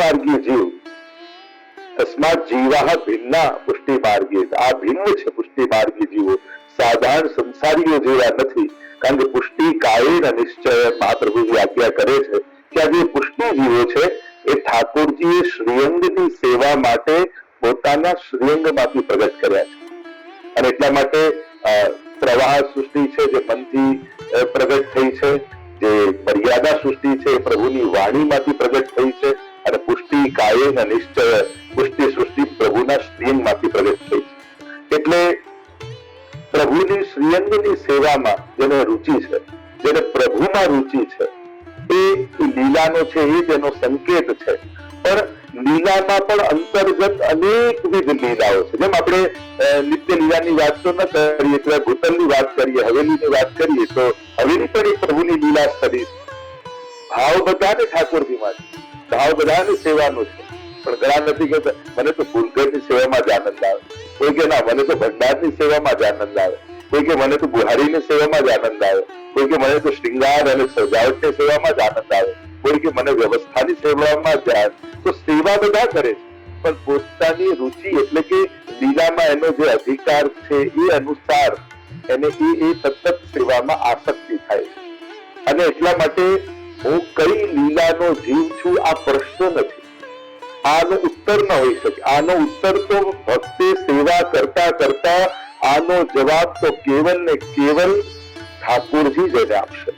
માર્ગી જીવ, તસ્માત જીવાહ ભિન્ના પુષ્ટિ માર્ગી, આ ભિન્ન છે પુષ્ટિ માર્ગી જીવો, સાધારણ સંસારીઓ જેવા નથી. કારણ કે પુષ્ટિ કાયેન નિશ્ચય મહાપ્રભુજી આજ્ઞા કરે છે કે આ જે પુષ્ટિ જીવો છે એ ઠાકોરજીએ શ્રીઅંગની સેવા માટે પોતાના શ્રીઅંગમાંથી પ્રગટ કર્યા છે. અને એટલા માટે પ્રવાહ સૃષ્ટિ છે જે મનથી પ્રગટ થઈ છે, જે મર્યાદા સૃષ્ટિ છે એ પ્રભુની વાણીમાંથી પ્રગટ થઈ છે, અને પુષ્ટિ કાયેન નિશ્ચય પુષ્ટિ સૃષ્ટિ પ્રભુના શ્રીઅંગમાંથી પ્રગટ થઈ છે. એટલે પ્રભુની શ્રીઅંગની સેવામાં જેને રુચિ છે, જેને પ્રભુમાં રુચિ છે, એ લીલાનો છે એ તેનો સંકેત છે. પણ લીલામાં પણ અંતર્ગત અનેકવિધ લીલાઓ છે. જેમ આપણે નિત્ય લીલાની વાત તો ન કરીએ, એટલે ભૂતલની વાત કરીએ, હવેલીની વાત કરીએ, તો હવેલી પણ એક પ્રભુની લીલા સ્થળી છે. ભાવ બધાને ઠાકોરજીમાં છે, ભાવ બધાને સેવાનો છે. પણ ઘણા નથી કહેતા મને તો ફૂલગઢની સેવામાં જ આનંદ આવે, કોઈ કે ના મને તો ભંડારની સેવામાં જ આનંદ આવે, કોઈ કે મને તો બુહારીની સેવામાં જ આનંદ આવે, કોઈ કે મને તો શ્રૃંગાર અને સજાવટની સેવામાં જ આનંદ આવે, કોઈ કે મને વ્યવસ્થાની સેવામાં જ આવે. તો સેવા બધા કરે છે, પણ પોતાની રુચિ એટલે કે લીલામાં એનો જે અધિકાર છે એ અનુસાર એને એ સતત સેવામાં આસક્તિ થાય છે. અને એટલા માટે હું કઈ લીલાનો જીવ છું આ પ્રશ્ન નથી, આનો ઉત્તર ન હોઈ શકે. આનો ઉત્તર તો ભક્તે સેવા કરતા કરતા આનો જવાબ તો કેવલ ને કેવલ ઠાકોરજી જ એને આપશે,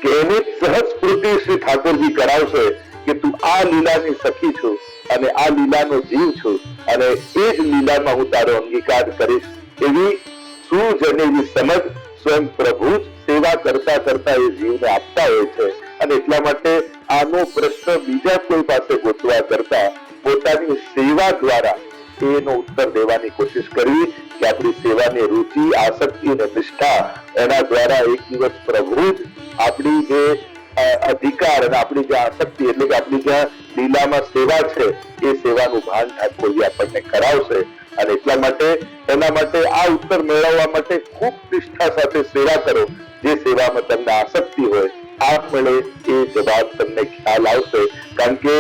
કે એને સહજ સ્ફૂર્તિ શ્રી ઠાકોરજી કરાવશે કે તું આ લીલાની સખી છું અને આ લીલાનો જીવ છું, અને એ જ લીલામાં હું તારો અંગીકાર કરીશ. એવી સૂઝ અને એવી સમજ સ્વયં પ્રભુ જ સેવા કરતા કરતા એ જીવને આપતા હોય છે. અને એટલા માટે આનો પ્રશ્ન બીજા કોઈ પાસે ગોતવા કરતા પોતાની સેવા દ્વારા એનો ઉત્તર દેવાની કોશિશ કરવી, કે આપણી સેવાની રુચિ, આસક્તિ અને નિષ્ઠા એના દ્વારા એક દિવસ પ્રભુ જ આપણી જે અધિકાર અને આપણી જે આસક્તિ એટલે કે આપણી જ્યાં લીલામાં સેવા છે એ સેવાનું ભાન ઠાકોરજી આપણને કરાવશે. અને એટલા માટે એના માટે આ ઉત્તર મેળવવા માટે ખૂબ નિષ્ઠા સાથે સેવા કરો. જે સેવામાં તમને આસક્તિ હોય આપમેળે એ જવાબ તમને ખ્યાલ આવશે. કારણ કે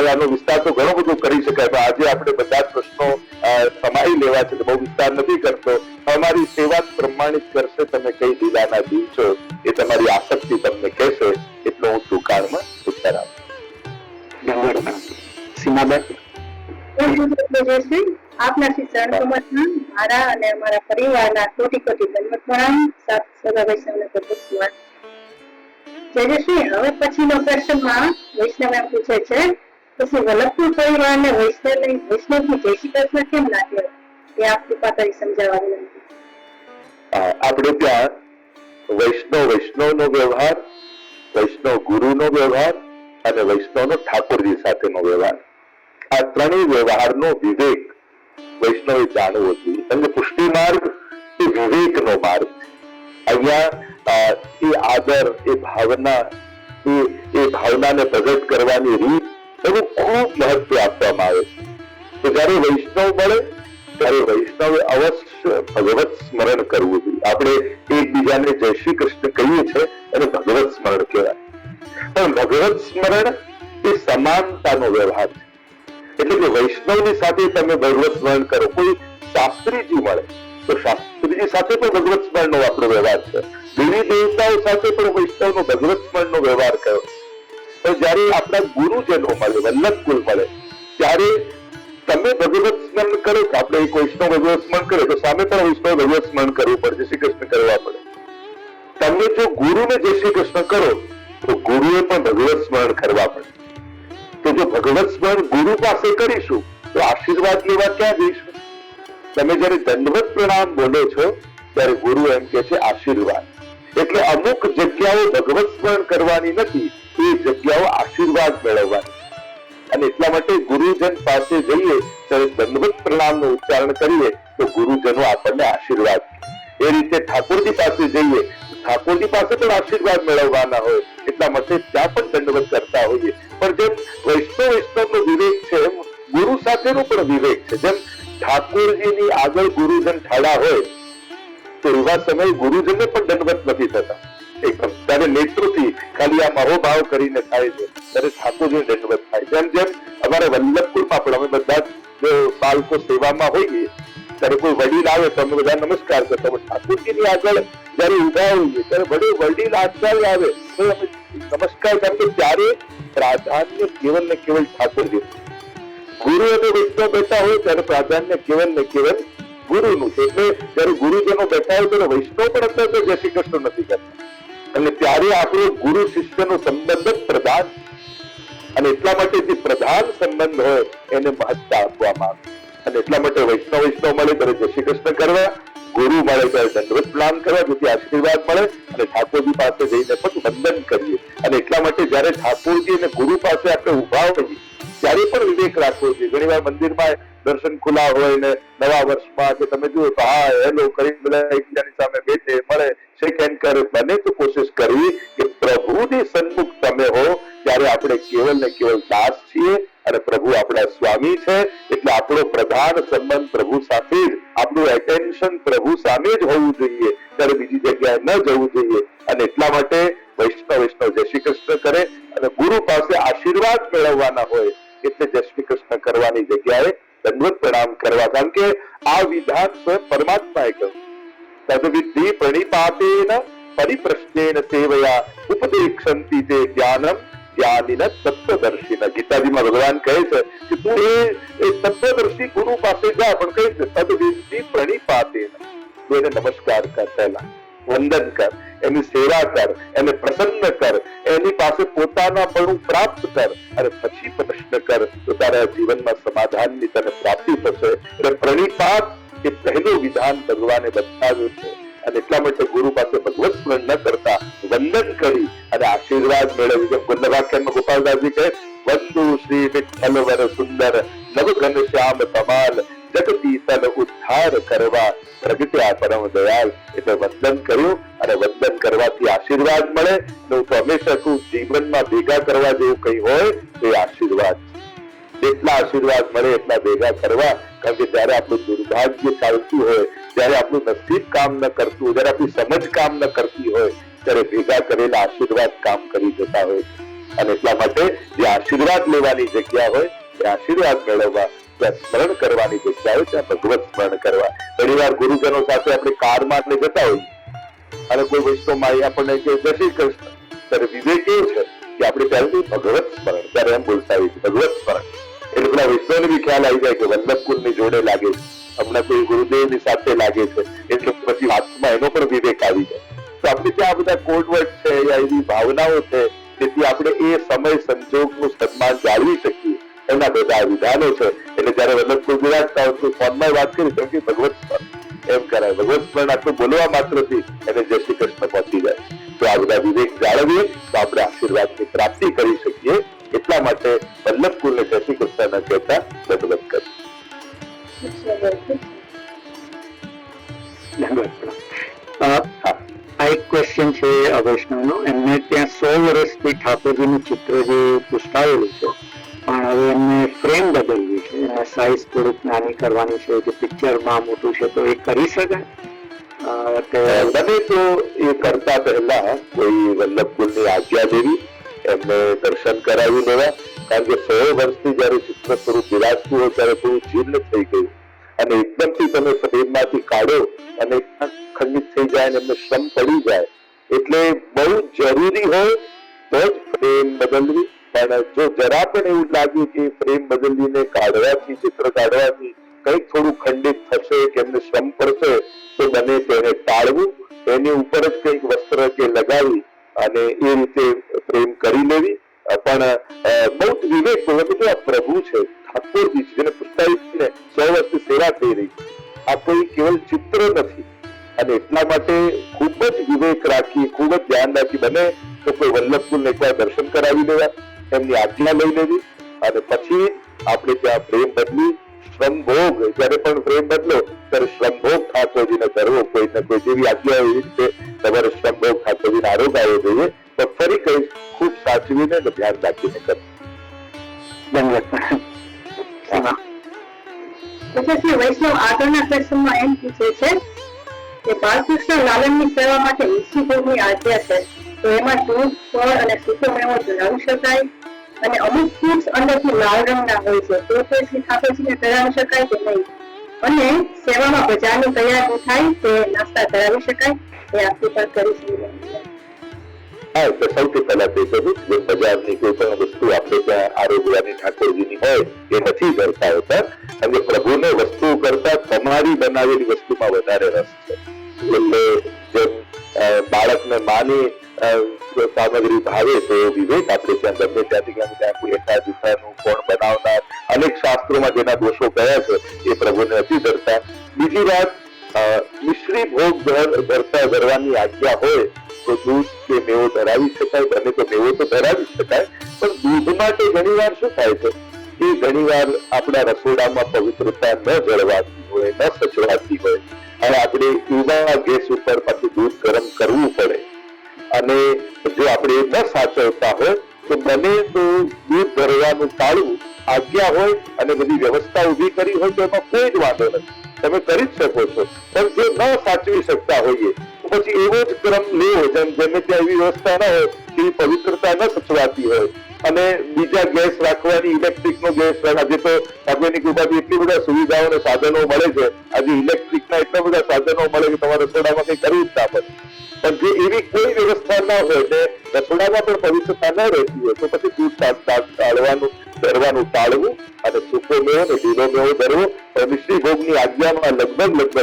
આનો વિસ્તાર તો ઘણો બધો કરી શકાય, પણ આજે આપણે બધા પ્રશ્નો સમાઈ લેવા છે, બહુ વિસ્તાર નથી કરતો. અમારી સેવા પ્રમાણિત કરશે તમે કઈ લીલાના જીવ છો એ તમારી આસક્તિ તમને કહેશે. એટલો હું ટૂંકાણમાં ઉત્તર આપું. સીમાબેન, આપના શ્રી ચરણકમળમાં મારા અને અમારા પરિવારના કોટી કોટી દંડવત પ્રણામ. સાત સદા વૈષ્ણવને પ્રભુસ્વામી. જયશ્રી, હવે પછીનો પ્રશ્નમાં વૈષ્ણવ એમ પૂછે છે કે શ્રી વલ્લભપુર પરિવારને વૈષ્ણવની જય શ્રી કૃષ્ણ કેમ ના કહેવાય, એ આપ કૃપા કરી સમજાવવા વિનંતી. આપણે ત્યાં વૈષ્ણવનો વ્યવહાર, વૈષ્ણવ ગુરુનો વ્યવહાર અને વૈષ્ણવનો ઠાકોરજી સાથેનો વ્યવહાર, આ ત્રણેય વ્યવહારનો વિવેક વૈષ્ણવે જાણવો જોઈએ. કારણ કે પુષ્ટિ માર્ગ એ વિવેકનો માર્ગ છે. અહીંયા એ આદર, એ ભાવના, એ ભાવનાને પ્રગટ કરવાની રીત એનું ખૂબ મહત્વ આપવામાં આવે છે. તો જયારે વૈષ્ણવ મળે ત્યારે વૈષ્ણવે અવશ્ય ભગવત સ્મરણ કરવું જોઈએ. આપણે એકબીજાને જય શ્રી કૃષ્ણ કહીએ છીએ એને ભગવત સ્મરણ કહેવાય. પણ ભગવત સ્મરણ એ સમાનતાનો વ્યવહાર છે. એટલે કે વૈષ્ણવની સાથે તમે ભગવત સ્મરણ કરો. કોઈ શાસ્ત્રીજી મળે તો શાસ્ત્રીજી સાથે પણ ભગવત સ્મરણનો આપણો વ્યવહાર છે. દેવી દેવતાઓ સાથે પણ વૈષ્ણવનો ભગવત સ્મરણનો વ્યવહાર કર્યો. પણ જયારે આપણા ગુરુજનો મળે, વલ્લભકુલ મળે, ત્યારે તમે ભગવત સ્મરણ કરો, આપણે એક વૈષ્ણવ ભગવત સ્મરણ કરે તો સામે પણ વૈષ્ણવ ભગવત સ્મરણ કરવું પડે, શ્રી કૃષ્ણ કરવા પડે. તમે જો ગુરુને જય શ્રી કૃષ્ણ કરો તો ગુરુએ પણ ભગવત સ્મરણ કરવા પડે. તો જો ભગવત સ્મરણ ગુરુ પાસે કરીશું તો આશીર્વાદ લેવા ક્યાં જઈશું? તમે જયારે દંડવત પ્રણામ બોલો છો ત્યારે ગુરુ એમ કે છે આશીર્વાદ. એટલે અમુક જગ્યાઓ ભગવત સ્મરણ કરવાની નથી, એ જગ્યાઓ આશીર્વાદ મેળવવાની. અને એટલા માટે ગુરુજન પાસે જઈએ ત્યારે દંડવત પ્રણામનું ઉચ્ચારણ કરીએ તો ગુરુજનો આપણને આશીર્વાદ. એ રીતે ઠાકોરજી પાસે જઈએ ઠાકોરજી પાસે પણ આશીર્વાદ મેળવવાના હોય, એટલા માટે ત્યાં પણ દંડવત કરતા હોઈએ. પણ જેમ વૈષ્ણવનો વિવેક છે એમ ગુરુ સાથેનો પણ વિવેક છે. જેમ ઠાકોરજીની આગળ ગુરુજન ઠાડા હોય તો એવા સમયે ગુરુજનને પણ દંડવત નથી થતા. એકદમ ત્યારે નેત્રોથી ખાલી આ મહોભાવ કરીને થાય છે. ત્યારે ઠાકોરજી દંડવત થાય. જેમ જેમ અમારા વલ્લભકુળમાં પણ અમે બધા જ બાળકો સેવામાં હોઈએ ત્યારે કોઈ વડીલ આવે તો અમે બધા નમસ્કાર કરતા. ઠાકોરજીની આગળ જયારે ઉભા હોઈએ ત્યારે વડીલ આચાર્ય આવે તો અમે નમસ્કાર કરતો. ત્યારે પ્રાધાન્ય કેવલ ને કેવલ ઠાકોરજી. ગુરુ અને વૈષ્ણવ બેઠા હોય ત્યારે પ્રાધાન્ય કેવલ ને કેવલ ગુરુનું છે. એટલે જયારે ગુરુજનો બેઠા હોય ત્યારે વૈષ્ણવ પણ અત્યારે જય શ્રી કૃષ્ણ નથી કરતા. અને ત્યારે આપણો ગુરુ શિષ્યનો સંબંધ જ પ્રધાન, અને એટલા માટે જે પ્રધાન સંબંધ હોય એને મહત્તા આપવામાં આવે. અને એટલા માટે વૈષ્ણવ મળે ત્યારે જય શ્રી કૃષ્ણ કરવા, ગુરુ મળે ત્યારે દંડવત પ્રણામ કરવા, જેથી આશીર્વાદ મળે, અને ઠાકોરજી પાસે જઈને પણ વંદન કરીએ. અને એટલા માટે જયારે ઠાકોરજી અને ગુરુ પાસે આપણે ઉભા હોઈએ ત્યારે પણ વિવેક રાખવો જોઈએ. ઘણી વાર મંદિરમાં દર્શન ખુલ્લા હોય ને નવા વર્ષમાં કે તમે જુઓ તો હા હેલો કરી બધા એકબીજાની સામે બેઠે મળે, શેક હેન્ડ કરે. બને તો કોશિશ કરવી કે પ્રભુની સન્મુખ તમે હો ત્યારે આપણે કેવલ ને કેવલ દાસ છીએ અને પ્રભુ આપણા સ્વામી છે. એટલે આપણો પ્રધાન સંબંધ પ્રભુ સાથે જ, આપણું એટેન્શન પ્રભુ સામે જ હોવું જોઈએ, ત્યારે બીજી જગ્યાએ ન જવું જોઈએ. અને એટલા માટે વૈષ્ણવ જય શ્રી કૃષ્ણ કરે અને ગુરુ પાસે આશીર્વાદ મેળવવાના હોય એટલે જય શ્રી કૃષ્ણ કરવાની જગ્યાએ દંડવત પ્રણામ કરવા. કારણ કે આ વિધાન સ્વયં પરમાત્માએ કહ્યું. તદ્વિધિ પ્રણિપાતેન પરિપ્રશ્નેન સેવયા ઉપદેક્ષંતિ તે જ્ઞાનમ જ્ઞાનિન તત્વદર્શિન. ગીતાજીમાં ભગવાન કહે છે કે તું એ તત્વદર્શી ગુરુ પાસે જા, પણ કહે છે તદ્વિધિ પ્રણિપાતેન. તું એને નમસ્કાર કર, પહેલા વંદન કર, એની સેવા કર, એને પ્રસન્ન કર, એની પાસે પોતાનાપણું પ્રાપ્ત કર અને પછી પ્રશ્ન કર તો તારા જીવનમાં સમાધાનની તને પ્રાપ્તિ થશે. એટલે પ્રણિપાત એ પહેલું વિધાન ભગવાને બતાવ્યું છે. અને એટલા માટે ગુરુ પાસે ભગવત સ્મરણ ન કરતા વંદન કરી અને આશીર્વાદ મેળવી. જેમ વલ્લભાખ્યાનમાં ગોપાલદાસજી કહે વંદુ શ્રી વિઠ્ઠલ વર સુંદર નવ ઘનશ્યામ કમાલ જગદીતલ ઉદ્ધાર કરવા પ્રગટ્યા પરમ દયાલ. એટલે વંદન કર્યું અને વંદન કરવાથી આશીર્વાદ મળે. હું તો હંમેશા કહું જીવનમાં ભેગા કરવા જેવું કઈ હોય તો એ આશીર્વાદ. જેટલા આશીર્વાદ મળે એટલા ભેગા કરવા. કારણ કે જયારે આપણું દુર્ભાગ્ય ચાલતું હોય, જયારે આપણું નસીબ કામ ન કરતું હોય, જયારે આપણી સમજ કામ ન કરતી હોય ત્યારે ભેગા કરેલા આશીર્વાદ કામ કરી જતા હોય. અને એટલા માટે જે આશીર્વાદ લેવાની જગ્યા હોય એ આશીર્વાદ મેળવવા, ત્યાં સ્મરણ કરવાની જગ્યા હોય ત્યાં ભગવત સ્મરણ કરવા. ઘણી વાર ગુરુજનો સાથે આપણે કારમાં જતા હોઈએ અને કોઈ વૈષ્ણવમાં આપણને કે જય શ્રી કૃષ્ણ, ત્યારે વિવેક એવું છે કે આપણે પહેલું ભગવત સ્મરણ, ત્યારે એમ બોલતા હોઈએ ભગવત સ્મરણ. એટલે પેલા વૈષ્ણવને બી ખ્યાલ આવી જાય કે વલ્લભકુળની જોડે લાગે છે, હમણાં કોઈ ગુરુદેવની સાથે લાગે છે, એટલે પછી હાથમાં એનો પણ વિવેક આવી જાય. તો આપણે ત્યાં બધા કોડવર્ડ છે યા એવી ભાવનાઓ છે જેથી આપણે એ સમય સંજોગનું સન્માન જાળવી શકીએ. એના બધા વિધાનો છે. એટલે જયારે વલ્લભકુળ બિરાજતા હોય તો ફોનમાં વાત કરી કેમ કે ભગવત સ્મરણ એમ કરાય. ભગવત સ્મરણ આટલું બોલવા માત્રથી એને જય શ્રી કૃષ્ણ પહોંચી જાય. તો આ બધા વિવેક જાળવીએ તો આપણે આશીર્વાદની પ્રાપ્તિ કરી શકીએ. એટલા માટે વલ્લભકુળને જય શ્રી કૃષ્ણ ન કહેતા દંડવત કરી. આ એક ક્વેશ્ચન છે વૈષ્ણવનો. એમને ત્યાં 100 વર્ષથી ઠાકોરજીનું ચિત્ર જે પુષ્પાયેલું છે પણ હવે એમને ફ્રેમ બદલવી છે, એને સાઈઝ થોડુંક નાની કરવાની છે, જે પિક્ચરમાં મોટું છે, તો એ કરી શકાય? બને તો એ કરતા પહેલા કોઈ વલ્લભકુળની આજ્ઞા લેવી, એમને દર્શન કરાવી લેવા. કારણ કે 100 વર્ષથી જયારે ચિત્ર સ્વરૂપ બિરાજતું હોય ત્યારે થોડું જીર્ણ થઈ ગયું અને એકદમથી તમે ફ્રેમમાંથી કાઢો અને ખંડિત થઈ જાય અને એમને શ્રમ પડી જાય. એટલે બહુ જરૂરી હોય તો જ ફ્રેમ બદલવી. પણ જો જરા પણ એવું લાગ્યું કે ફ્રેમ બદલીને કાઢવાથી, ચિત્ર કાઢવાથી કંઈક થોડું ખંડિત થશે કે એમને શ્રમ પડશે તો બને તેને ટાળવું. એની ઉપર જ કંઈક વસ્ત્ર કે લગાવી અને એ રીતે ફ્રેમ કરી લેવી. પણ બહુ જ વિવેક કે આ પ્રભુ છે, ઠાકોરજી છે, જેને પુષ્પાઈને 100 વર્ષથી સેવા થઈ રહી. આ કોઈ કેવલ ચિત્ર નથી. અને એટલા માટે ખૂબ જ વિવેક રાખી, ખૂબ જ ધ્યાન રાખી બને તો કોઈ વલ્લભકુળને એકવાર દર્શન કરાવી લેવા, એમની આજ્ઞા લઈ લેવી અને પછી આપણે ત્યાં પ્રેમ બદલી શ્રમભોગ. જયારે પણ પ્રેમ બદલો ત્યારે શ્રમભોગ ઠાકોરજીને કરવો. કોઈને કોઈ જેવી આજ્ઞા એવી રીતે તમારે શ્રમભોગ ઠાકોરજીને આરોગ આવ્યો જોઈએ. તો ફરી કઈ ખૂબ સાચવીને ધ્યાન રાખીને કરવું. વૈષ્ણવ આગળના પ્રશ્નમાં એમ પૂછે છે કે બાળકૃષ્ણ લાલનની સેવા માટે નિશ્ચિતની આજ્ઞા છે, તો એમાં દૂધ, ફળ અને સૂકો મેવો જણાવી શકાય? અને અમુક ફૂડ્સ અંદરથી લાલ રંગના હોય છે તો શ્રી ઠાકોરજીને ધરાવી શકાય કે નહીં, અને સેવામાં બજારની તૈયારી થાય તે નાસ્તા ધરાવી શકાય એ આપણી પર કરી શકીએ. હા, એટલે સૌથી પહેલા તે કહ્યું કે બજારની કોઈ પણ વસ્તુ આપણે ત્યાં આરોગ્યની ઠાકોરજીની હોય એ નથી કરતા હોતા, અને પ્રભુને વસ્તુ કરતા તમારી બનાવેલી વસ્તુમાં વધારે રસ છે. એટલે જેમ બાળકને માની સામગ્રી ભાવે તો વિવેક આપણે ત્યાં ગમે ત્યાંથી ત્યાં કોઈ એકાદ દુખાનું કોણ બનાવનાર અનેક શાસ્ત્રોમાં જેના દોષો કયા છે એ પ્રભુને નથી ધરતા. બીજી વાત, મિશ્રી ભોગ ધરવાની આજ્ઞા હોય તો દૂધ કે મેવો ધરાવી શકાય, બને તો મેવો તો ધરાવી શકાય, પણ દૂધ માટે ઘણી વાર શું થાય છે કે ઘણી વાર આપણા રસોડામાં પવિત્રતા ન જળવાતી હોય, ન સચવાતી હોય, અને આપણે એવા ગેસ ઉપર પાછું દૂધ ગરમ કરવું પડે, અને જો આપણે ન સાચવતા હોય તો બને તો દૂધ ભરવાનું ટાળવું. આજ્ઞા હોય અને બધી વ્યવસ્થા ઉભી કરી હોય તો એમાં કોઈ જ વાંધો નથી, તમે કરી જ શકો છો. પણ જો ન સાચવી શકતા હોઈએ તો પછી એવો જ ક્રમ લેવો, જેમ ત્યાં એવી વ્યવસ્થા ન હોય કે પવિત્રતા ન સચવાતી હોય, અને બીજા ગેસ રાખવાની, ઇલેક્ટ્રિક નો ગેસ, આજે તો ભગવાનની કૃપાથી એટલી બધા સુવિધાઓ અને સાધનો મળે છે, આજે ઇલેક્ટ્રિકના એટલા બધા સાધનો મળે કે તમારા રસોડામાં કઈ કરવું જ ના પડે. પણ જે એવી કોઈ વ્યવસ્થા ના હોય ને રસોડામાં પણ પવિત્રતા ન રહેતી હોય તો પછી દૂધ ધરવાનું ટાળવું, અને સૂકો મેવો ને લીલો મેવો ધરવો. મિશ્રી ભોગની આજ્ઞામાં લગભગ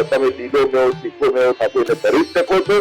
તમે લીલો મેવો, સૂકો મેવો સાથે ધરી શકો છો.